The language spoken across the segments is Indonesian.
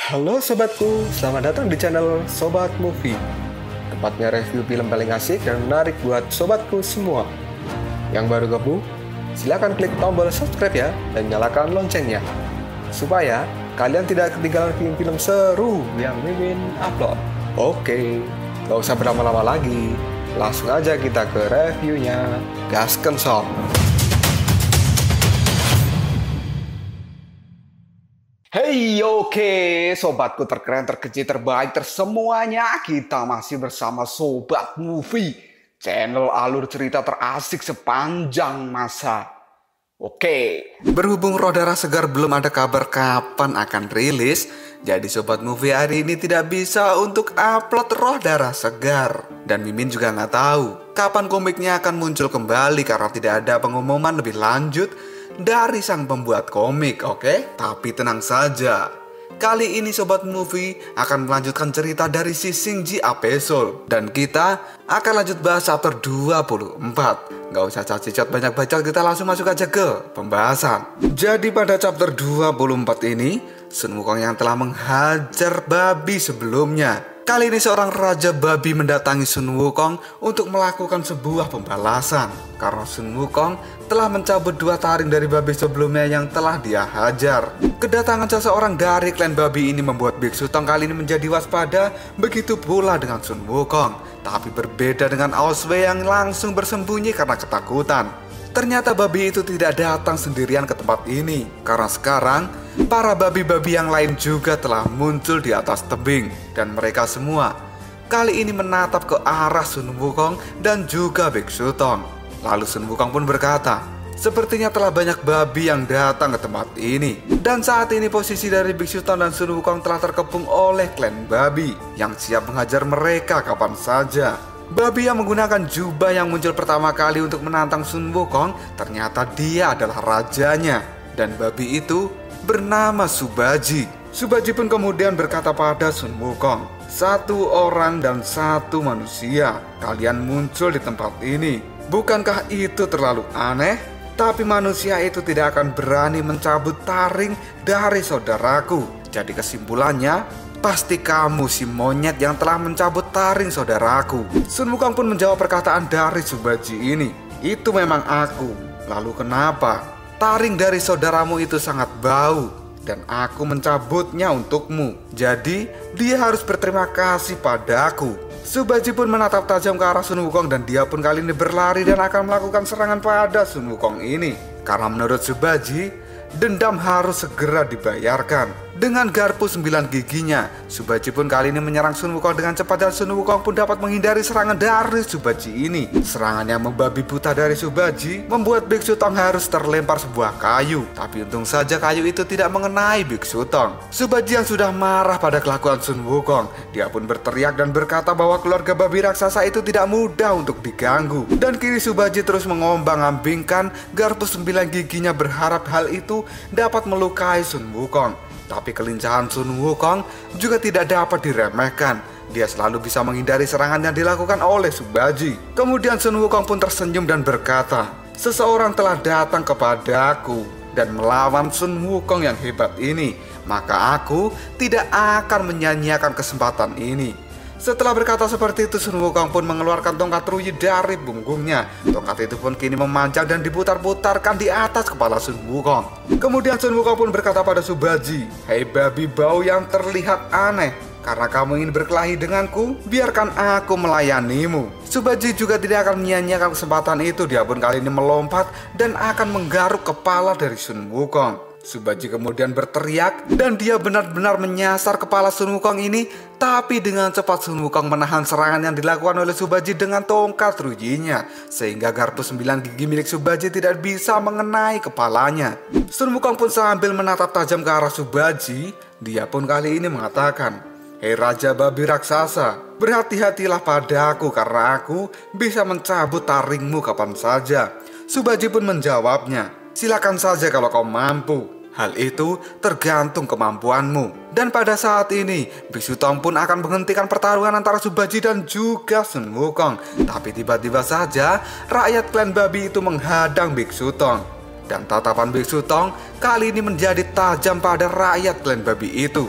Halo sobatku, selamat datang di channel Sobat Movie. Tempatnya review film paling asik dan menarik buat sobatku semua. Yang baru gabung, silahkan klik tombol subscribe ya dan nyalakan loncengnya, supaya kalian tidak ketinggalan film-film seru yang Mimin upload. Oke, gak usah berlama-lama lagi, langsung aja kita ke reviewnya. Gasken sob. Hey, oke, sobatku terkeren, terkecil, terbaik, tersemuanya. Kita masih bersama Sobat Movie, channel alur cerita terasik sepanjang masa. Oke, berhubung Roh Darah Segar belum ada kabar kapan akan rilis, jadi Sobat Movie hari ini tidak bisa untuk upload Roh Darah Segar. Dan Mimin juga nggak tahu kapan komiknya akan muncul kembali karena tidak ada pengumuman lebih lanjut dari sang pembuat komik, oke? Tapi tenang saja, kali ini Sobat Movie akan melanjutkan cerita dari si Shinji Apesolve. Dan kita akan lanjut bahas chapter 24. Gak usah cacicot banyak bacot, kita langsung masuk aja ke pembahasan. Jadi pada chapter 24 ini, Sun Wukong yang telah menghajar babi sebelumnya, kali ini seorang raja babi mendatangi Sun Wukong untuk melakukan sebuah pembalasan. Karena Sun Wukong telah mencabut 2 taring dari babi sebelumnya yang telah dia hajar. Kedatangan seseorang dari klan babi ini membuat Biksu Tong kali ini menjadi waspada. Begitu pula dengan Sun Wukong. Tapi berbeda dengan Aoswee yang langsung bersembunyi karena ketakutan. Ternyata babi itu tidak datang sendirian ke tempat ini, karena sekarang para babi-babi yang lain juga telah muncul di atas tebing. Dan mereka semua kali ini menatap ke arah Sun Wukong dan juga Biksu Tong. Lalu Sun Wukong pun berkata, sepertinya telah banyak babi yang datang ke tempat ini. Dan saat ini posisi dari Biksu Tong dan Sun Wukong telah terkepung oleh klan babi yang siap menghajar mereka kapan saja. Babi yang menggunakan jubah yang muncul pertama kali untuk menantang Sun Wukong, ternyata dia adalah rajanya. Dan babi itu bernama Subaji. Subaji pun kemudian berkata pada Sun Wukong, 1 orang dan 1 manusia, kalian muncul di tempat ini. Bukankah itu terlalu aneh? Tapi manusia itu tidak akan berani mencabut taring dari saudaraku. Jadi kesimpulannya, pasti kamu si monyet yang telah mencabut taring saudaraku. Sun Wukong pun menjawab perkataan dari Subaji ini. Itu memang aku. Lalu kenapa? Taring dari saudaramu itu sangat bau dan aku mencabutnya untukmu. Jadi dia harus berterima kasih padaku. Subaji pun menatap tajam ke arah Sun Wukong dan dia pun kali ini berlari dan akan melakukan serangan pada Sun Wukong ini. Karena menurut Subaji, dendam harus segera dibayarkan. Dengan garpu 9 giginya, Subaji pun kali ini menyerang Sun Wukong dengan cepat dan Sun Wukong pun dapat menghindari serangan dari Subaji ini. Serangan yang membabi buta dari Subaji membuat Biksu Tong harus terlempar sebuah kayu. Tapi untung saja kayu itu tidak mengenai Biksu Tong. Subaji yang sudah marah pada kelakuan Sun Wukong, dia pun berteriak dan berkata bahwa keluarga babi raksasa itu tidak mudah untuk diganggu. Dan kini Subaji terus mengombang-ambingkan garpu 9 giginya berharap hal itu dapat melukai Sun Wukong. Tapi kelincahan Sun Wukong juga tidak dapat diremehkan. Dia selalu bisa menghindari serangan yang dilakukan oleh Subaji. Kemudian Sun Wukong pun tersenyum dan berkata, seseorang telah datang kepadaku dan melawan Sun Wukong yang hebat ini. Maka aku tidak akan menyanyiakan kesempatan ini. Setelah berkata seperti itu, Sun Wukong pun mengeluarkan tongkat ruyi dari punggungnya. Tongkat itu pun kini memanjang dan diputar-putarkan di atas kepala Sun Wukong. Kemudian Sun Wukong pun berkata pada Subaji, hei babi bau yang terlihat aneh, karena kamu ingin berkelahi denganku, biarkan aku melayanimu. Subaji juga tidak akan menyia-nyiakan kesempatan itu. Dia pun kali ini melompat dan akan menggaruk kepala dari Sun Wukong. Subaji kemudian berteriak dan dia benar-benar menyasar kepala Sun Wukong ini. Tapi dengan cepat Sun Wukong menahan serangan yang dilakukan oleh Subaji dengan tongkat ruyinya, sehingga garpu 9 gigi milik Subaji tidak bisa mengenai kepalanya. Sun Wukong pun sambil menatap tajam ke arah Subaji, dia pun kali ini mengatakan, hei Raja Babi Raksasa, berhati-hatilah padaku karena aku bisa mencabut taringmu kapan saja. Subaji pun menjawabnya, silakan saja kalau kau mampu. Hal itu tergantung kemampuanmu. Dan pada saat ini, Biksu Tong pun akan menghentikan pertarungan antara Subaji dan juga Sun Wukong. Tapi tiba-tiba saja, rakyat klan babi itu menghadang Biksu Tong. Dan tatapan Biksu Tong kali ini menjadi tajam pada rakyat klan babi itu.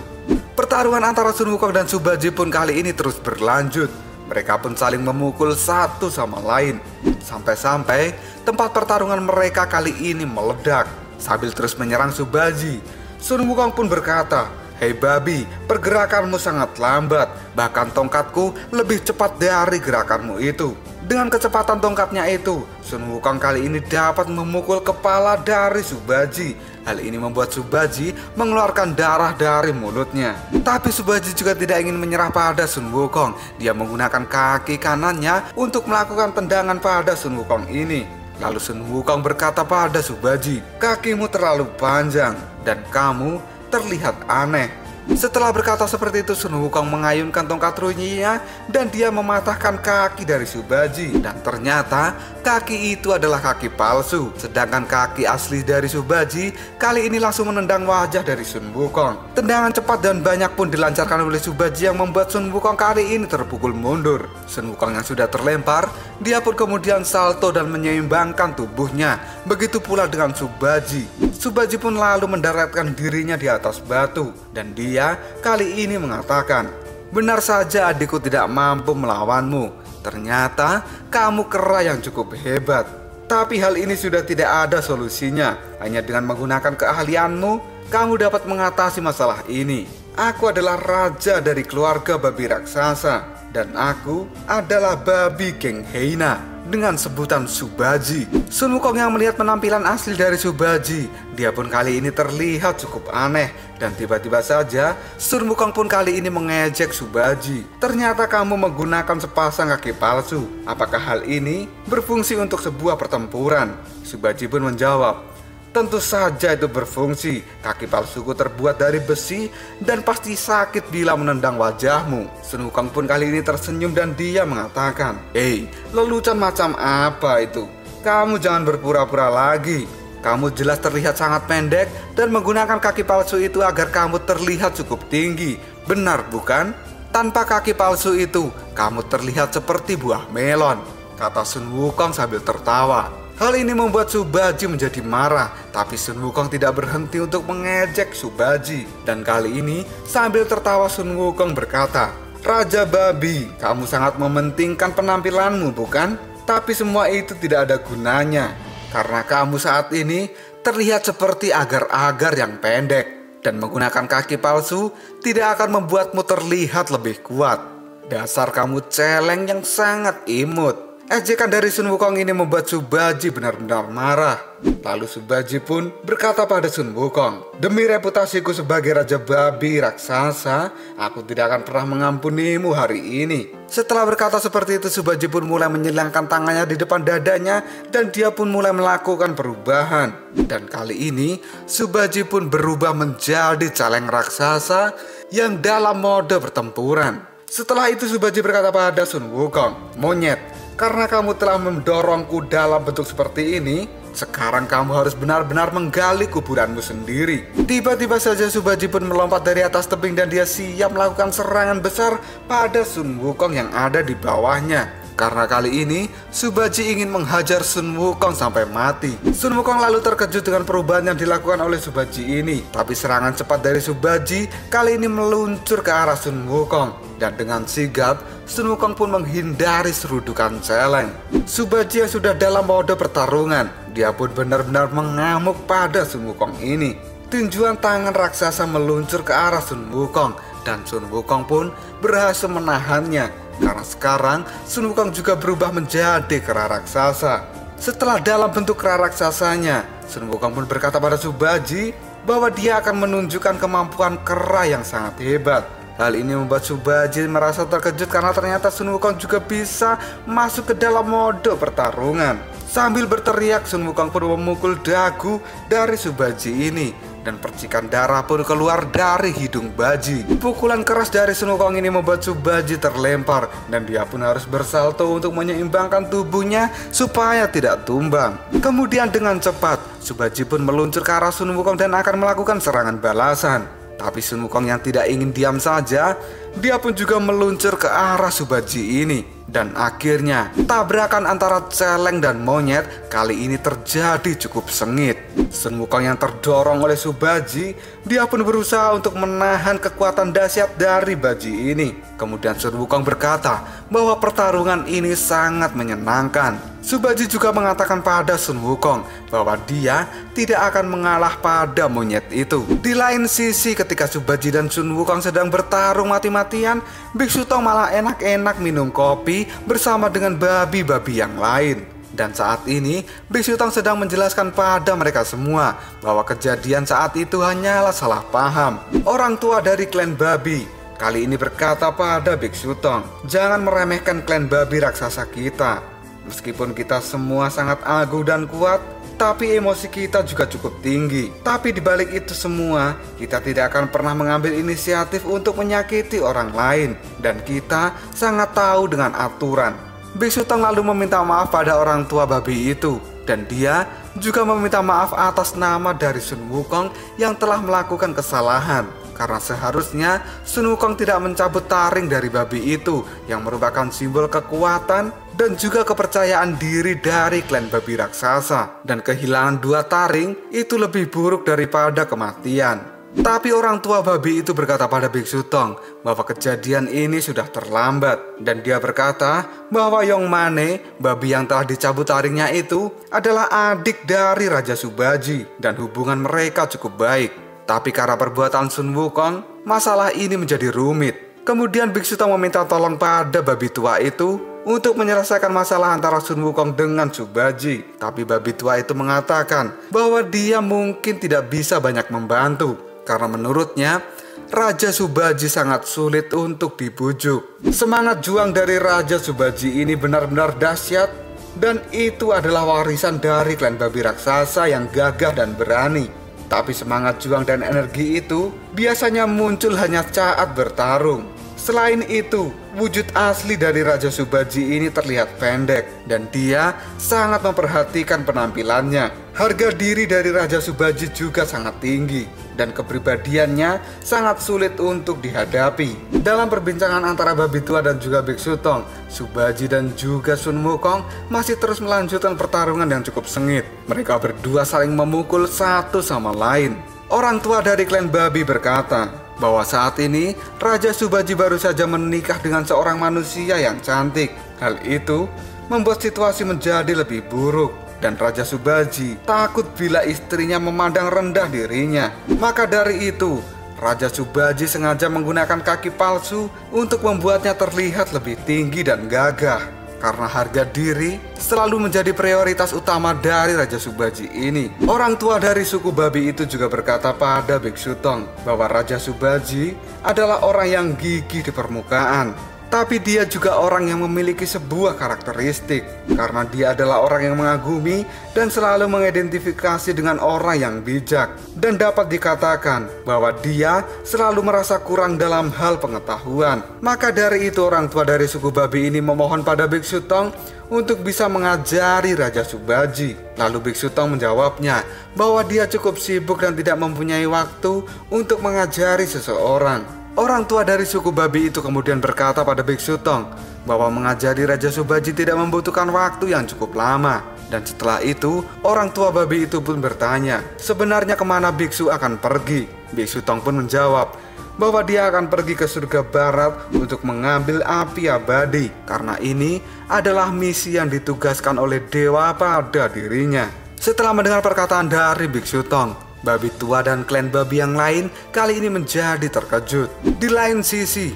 Pertarungan antara Sun Wukong dan Subaji pun kali ini terus berlanjut. Mereka pun saling memukul satu sama lain. Sampai-sampai tempat pertarungan mereka kali ini meledak. Sambil terus menyerang Subaji, Sun Wukong pun berkata, "Hei babi, pergerakanmu sangat lambat. Bahkan tongkatku lebih cepat dari gerakanmu itu." Dengan kecepatan tongkatnya itu, Sun Wukong kali ini dapat memukul kepala dari Subaji. Hal ini membuat Subaji mengeluarkan darah dari mulutnya. Tapi Subaji juga tidak ingin menyerah pada Sun Wukong. Dia menggunakan kaki kanannya untuk melakukan tendangan pada Sun Wukong ini. Lalu Sun Wukong berkata pada Subaji, "Kakimu terlalu panjang dan kamu terlihat aneh." Setelah berkata seperti itu, Sun Wukong mengayunkan tongkat runyinya dan dia mematahkan kaki dari Subaji. Dan ternyata kaki itu adalah kaki palsu. Sedangkan kaki asli dari Subaji kali ini langsung menendang wajah dari Sun Wukong. Tendangan cepat dan banyak pun dilancarkan oleh Subaji yang membuat Sun Wukong kali ini terpukul mundur. Sun Wukong yang sudah terlempar, dia pun kemudian salto dan menyeimbangkan tubuhnya. Begitu pula dengan Subaji. Subaji pun lalu mendaratkan dirinya di atas batu. Dan dia kali ini mengatakan, "Benar saja adikku tidak mampu melawanmu. Ternyata kamu kera yang cukup hebat. Tapi hal ini sudah tidak ada solusinya. Hanya dengan menggunakan keahlianmu, kamu dapat mengatasi masalah ini. Aku adalah raja dari keluarga babi raksasa. Dan aku adalah babi geng Heina." Dengan sebutan Subaji. Sun Wukong yang melihat penampilan asli dari Subaji, dia pun kali ini terlihat cukup aneh. Dan tiba-tiba saja Sun Wukong pun kali ini mengejek Subaji. "Ternyata kamu menggunakan sepasang kaki palsu. Apakah hal ini berfungsi untuk sebuah pertempuran?" Subaji pun menjawab, "Tentu saja itu berfungsi. Kaki palsuku terbuat dari besi dan pasti sakit bila menendang wajahmu." Sun Wukong pun kali ini tersenyum dan dia mengatakan, "Hei, lelucon macam apa itu? Kamu jangan berpura-pura lagi. Kamu jelas terlihat sangat pendek dan menggunakan kaki palsu itu agar kamu terlihat cukup tinggi. Benar bukan? Tanpa kaki palsu itu, kamu terlihat seperti buah melon," kata Sun Wukong sambil tertawa. Hal ini membuat Subaji menjadi marah, tapi Sun Wukong tidak berhenti untuk mengejek Subaji. Dan kali ini sambil tertawa Sun Wukong berkata, "Raja babi, kamu sangat mementingkan penampilanmu bukan? Tapi semua itu tidak ada gunanya, karena kamu saat ini terlihat seperti agar-agar yang pendek. Dan menggunakan kaki palsu tidak akan membuatmu terlihat lebih kuat. Dasar kamu celeng yang sangat imut." Ejekan dari Sun Wukong ini membuat Subaji benar-benar marah. Lalu Subaji pun berkata pada Sun Wukong, "Demi reputasiku sebagai raja babi raksasa, aku tidak akan pernah mengampunimu hari ini." Setelah berkata seperti itu, Subaji pun mulai menyilangkan tangannya di depan dadanya dan dia pun mulai melakukan perubahan. Dan kali ini Subaji pun berubah menjadi caleng raksasa yang dalam mode pertempuran. Setelah itu Subaji berkata pada Sun Wukong, "Monyet, karena kamu telah mendorongku dalam bentuk seperti ini, sekarang kamu harus benar-benar menggali kuburanmu sendiri." Tiba-tiba saja Subaji pun melompat dari atas tebing dan dia siap melakukan serangan besar pada Sun Wukong yang ada di bawahnya. Karena kali ini Subaji ingin menghajar Sun Wukong sampai mati. Sun Wukong lalu terkejut dengan perubahan yang dilakukan oleh Subaji ini. Tapi serangan cepat dari Subaji kali ini meluncur ke arah Sun Wukong. Dan dengan sigap, Sun Wukong pun menghindari serudukan celeng. Subaji yang sudah dalam mode pertarungan, dia pun benar-benar mengamuk pada Sun Wukong ini. Tinjuan tangan raksasa meluncur ke arah Sun Wukong. Dan Sun Wukong pun berhasil menahannya. Karena sekarang Sun Wukong juga berubah menjadi kera raksasa. Setelah dalam bentuk kera raksasanya, Sun Wukong pun berkata pada Subaji bahwa dia akan menunjukkan kemampuan kera yang sangat hebat. Hal ini membuat Subaji merasa terkejut karena ternyata Sun Wukong juga bisa masuk ke dalam mode pertarungan. Sambil berteriak, Sun Wukong pun memukul dagu dari Subaji ini. Dan percikan darah pun keluar dari hidung Baji. Pukulan keras dari Sun Wukong ini membuat Subaji terlempar. Dan dia pun harus bersalto untuk menyeimbangkan tubuhnya supaya tidak tumbang. Kemudian dengan cepat, Subaji pun meluncur ke arah Sun Wukong dan akan melakukan serangan balasan. Tapi Sun Wukong yang tidak ingin diam saja, dia pun juga meluncur ke arah Subaji ini. Dan akhirnya tabrakan antara celeng dan monyet kali ini terjadi cukup sengit. Sun Wukong yang terdorong oleh Subaji, dia pun berusaha untuk menahan kekuatan dahsyat dari baji ini. Kemudian Sun Wukong berkata bahwa pertarungan ini sangat menyenangkan. Subaji juga mengatakan pada Sun Wukong bahwa dia tidak akan mengalah pada monyet itu. Di lain sisi, ketika Subaji dan Sun Wukong sedang bertarung mati-matian, Biksu Tong malah enak-enak minum kopi bersama dengan babi-babi yang lain. Dan saat ini Biksu Tong sedang menjelaskan pada mereka semua bahwa kejadian saat itu hanyalah salah paham. Orang tua dari klan babi kali ini berkata pada Biksu Tong, "Jangan meremehkan klan babi raksasa kita. Meskipun kita semua sangat agung dan kuat, tapi emosi kita juga cukup tinggi. Tapi dibalik itu semua, kita tidak akan pernah mengambil inisiatif untuk menyakiti orang lain. Dan kita sangat tahu dengan aturan." Biksu Tong lalu meminta maaf pada orang tua babi itu. Dan dia juga meminta maaf atas nama dari Sun Wukong yang telah melakukan kesalahan. Karena seharusnya Sun Wukong tidak mencabut taring dari babi itu yang merupakan simbol kekuatan dan juga kepercayaan diri dari klan babi raksasa. Dan kehilangan 2 taring itu lebih buruk daripada kematian. Tapi orang tua babi itu berkata pada Biksu Tong bahwa kejadian ini sudah terlambat. Dan dia berkata bahwa Yong Mane, babi yang telah dicabut taringnya itu, adalah adik dari Raja Subaji dan hubungan mereka cukup baik. Tapi karena perbuatan Sun Wukong, masalah ini menjadi rumit. Kemudian Biksu Tong meminta tolong pada babi tua itu untuk menyelesaikan masalah antara Sun Wukong dengan Subaji. Tapi babi tua itu mengatakan bahwa dia mungkin tidak bisa banyak membantu, karena menurutnya Raja Subaji sangat sulit untuk dibujuk. Semangat juang dari Raja Subaji ini benar-benar dahsyat, dan itu adalah warisan dari klan babi raksasa yang gagah dan berani. Tapi semangat juang dan energi itu biasanya muncul hanya saat bertarung. Selain itu, wujud asli dari Raja Subaji ini terlihat pendek dan dia sangat memperhatikan penampilannya. Harga diri dari Raja Subaji juga sangat tinggi dan kepribadiannya sangat sulit untuk dihadapi. Dalam perbincangan antara babi tua dan juga Biksu Tong, Subaji dan juga Sun Wukong masih terus melanjutkan pertarungan yang cukup sengit. Mereka berdua saling memukul satu sama lain. Orang tua dari klan babi berkata bahwa saat ini Raja Subaji baru saja menikah dengan seorang manusia yang cantik. Hal itu membuat situasi menjadi lebih buruk. Dan Raja Subaji takut bila istrinya memandang rendah dirinya. Maka dari itu, Raja Subaji sengaja menggunakan kaki palsu untuk membuatnya terlihat lebih tinggi dan gagah. Karena harga diri selalu menjadi prioritas utama dari Raja Subaji ini. Orang tua dari suku babi itu juga berkata pada Biksu Tong bahwa Raja Subaji adalah orang yang gigih di permukaan. Tapi dia juga orang yang memiliki sebuah karakteristik, karena dia adalah orang yang mengagumi dan selalu mengidentifikasi dengan orang yang bijak. Dan dapat dikatakan bahwa dia selalu merasa kurang dalam hal pengetahuan. Maka dari itu orang tua dari suku babi ini memohon pada Biksu Tong untuk bisa mengajari Raja Subaji. Lalu Biksu Tong menjawabnya bahwa dia cukup sibuk dan tidak mempunyai waktu untuk mengajari seseorang. Orang tua dari suku babi itu kemudian berkata pada Biksu Tong bahwa mengajari Raja Subaji tidak membutuhkan waktu yang cukup lama. Dan setelah itu, orang tua babi itu pun bertanya, sebenarnya kemana biksu akan pergi? Biksu Tong pun menjawab bahwa dia akan pergi ke surga barat untuk mengambil api abadi, karena ini adalah misi yang ditugaskan oleh dewa pada dirinya. Setelah mendengar perkataan dari Biksu Tong, babi tua dan klan babi yang lain kali ini menjadi terkejut. Di lain sisi,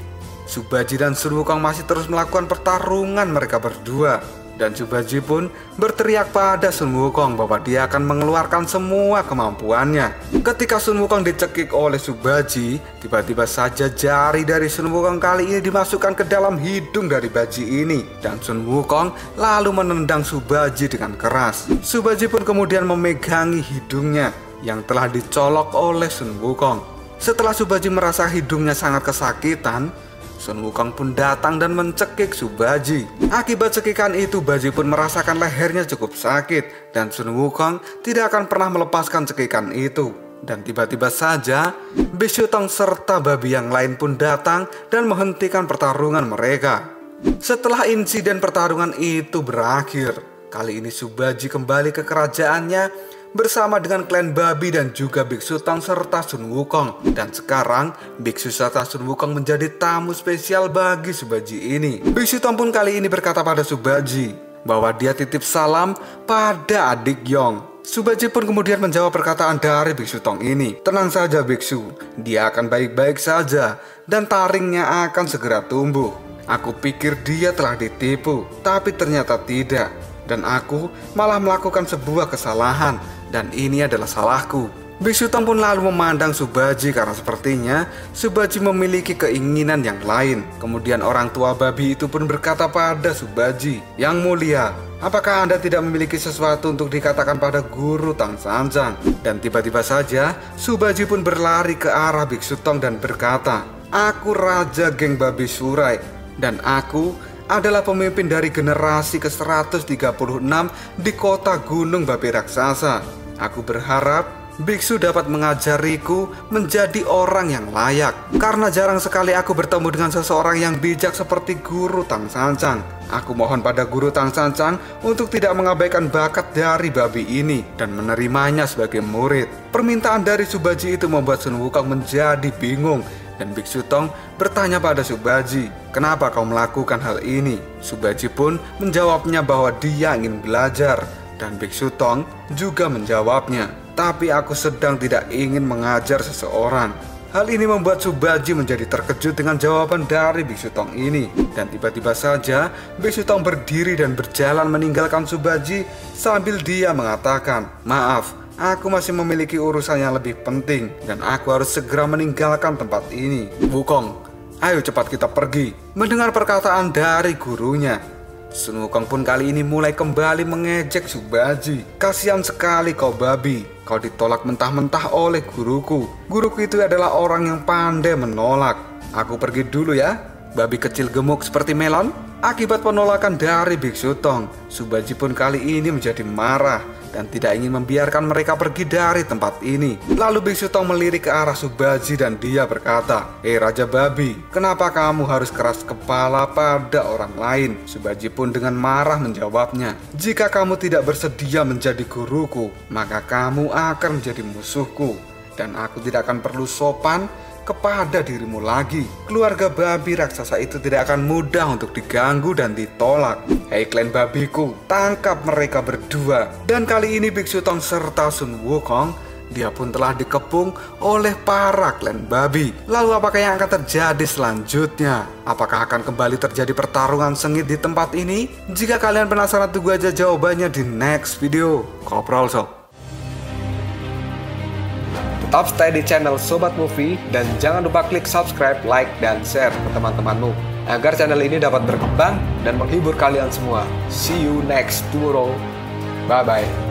Subaji dan Sun Wukong masih terus melakukan pertarungan mereka berdua. Dan Subaji pun berteriak pada Sun Wukong bahwa dia akan mengeluarkan semua kemampuannya. Ketika Sun Wukong dicekik oleh Subaji, tiba-tiba saja jari dari Sun Wukong kali ini dimasukkan ke dalam hidung dari baji ini. Dan Sun Wukong lalu menendang Subaji dengan keras. Subaji pun kemudian memegangi hidungnya yang telah dicolok oleh Sun Wukong. Setelah Subaji merasa hidungnya sangat kesakitan, Sun Wukong pun datang dan mencekik Subaji. Akibat cekikan itu, Baji pun merasakan lehernya cukup sakit dan Sun Wukong tidak akan pernah melepaskan cekikan itu. Dan tiba-tiba saja Biksu Tong serta babi yang lain pun datang dan menghentikan pertarungan mereka. Setelah insiden pertarungan itu berakhir, kali ini Subaji kembali ke kerajaannya bersama dengan klan babi dan juga Biksu Tong serta Sun Wukong. Dan sekarang Biksu serta Sun Wukong menjadi tamu spesial bagi Subaji ini. Biksu Tong pun kali ini berkata pada Subaji bahwa dia titip salam pada adik Yong. Subaji pun kemudian menjawab perkataan dari Biksu Tong ini. Tenang saja Biksu, dia akan baik-baik saja dan taringnya akan segera tumbuh. Aku pikir dia telah ditipu, tapi ternyata tidak. Dan aku malah melakukan sebuah kesalahan, dan ini adalah salahku. Biksu Tong pun lalu memandang Subaji karena sepertinya Subaji memiliki keinginan yang lain. Kemudian orang tua babi itu pun berkata pada Subaji, "Yang mulia, apakah Anda tidak memiliki sesuatu untuk dikatakan pada guru Tang Sanjang?" Dan tiba-tiba saja Subaji pun berlari ke arah Biksu Tong dan berkata, "Aku Raja Geng Babi Surai, dan aku adalah pemimpin dari generasi ke-136 di kota Gunung Babi Raksasa. Aku berharap Biksu dapat mengajariku menjadi orang yang layak, karena jarang sekali aku bertemu dengan seseorang yang bijak seperti Guru Tang Sanjang. Aku mohon pada Guru Tang Sanjang untuk tidak mengabaikan bakat dari babi ini dan menerimanya sebagai murid." Permintaan dari Subaji itu membuat Sun Wukong menjadi bingung. Dan Biksu Tong bertanya pada Subaji, "Kenapa kau melakukan hal ini?" Subaji pun menjawabnya bahwa dia ingin belajar. Dan Biksu Tong juga menjawabnya, "Tapi aku sedang tidak ingin mengajar seseorang." Hal ini membuat Subaji menjadi terkejut dengan jawaban dari Biksu Tong ini. Dan tiba-tiba saja Biksu Tong berdiri dan berjalan meninggalkan Subaji sambil dia mengatakan, "Maaf, aku masih memiliki urusan yang lebih penting dan aku harus segera meninggalkan tempat ini. Wukong, ayo cepat kita pergi." Mendengar perkataan dari gurunya, Sun Wukong pun kali ini mulai kembali mengejek Subaji. "Kasihan sekali kau babi, kau ditolak mentah-mentah oleh guruku. Guruku itu adalah orang yang pandai menolak. Aku pergi dulu ya, babi kecil gemuk seperti melon." Akibat penolakan dari Biksu Tong, Subaji pun kali ini menjadi marah dan tidak ingin membiarkan mereka pergi dari tempat ini. Lalu Biksu Tong melirik ke arah Subaji dan dia berkata, Raja Babi, kenapa kamu harus keras kepala pada orang lain?" Subaji pun dengan marah menjawabnya, "Jika kamu tidak bersedia menjadi guruku, maka kamu akan menjadi musuhku, dan aku tidak akan perlu sopan kepada dirimu lagi. Keluarga babi raksasa itu tidak akan mudah untuk diganggu dan ditolak. Hei klan babiku, tangkap mereka berdua." Dan kali ini Biksu Tong serta Sun Wukong, dia pun telah dikepung oleh para klan babi. Lalu apakah yang akan terjadi selanjutnya? Apakah akan kembali terjadi pertarungan sengit di tempat ini? Jika kalian penasaran, tunggu aja jawabannya di next video. Koprol sob. Tetap stay di channel Sobat Movie dan jangan lupa klik subscribe, like, dan share ke teman-temanmu agar channel ini dapat berkembang dan menghibur kalian semua. See you next tomorrow. Bye-bye.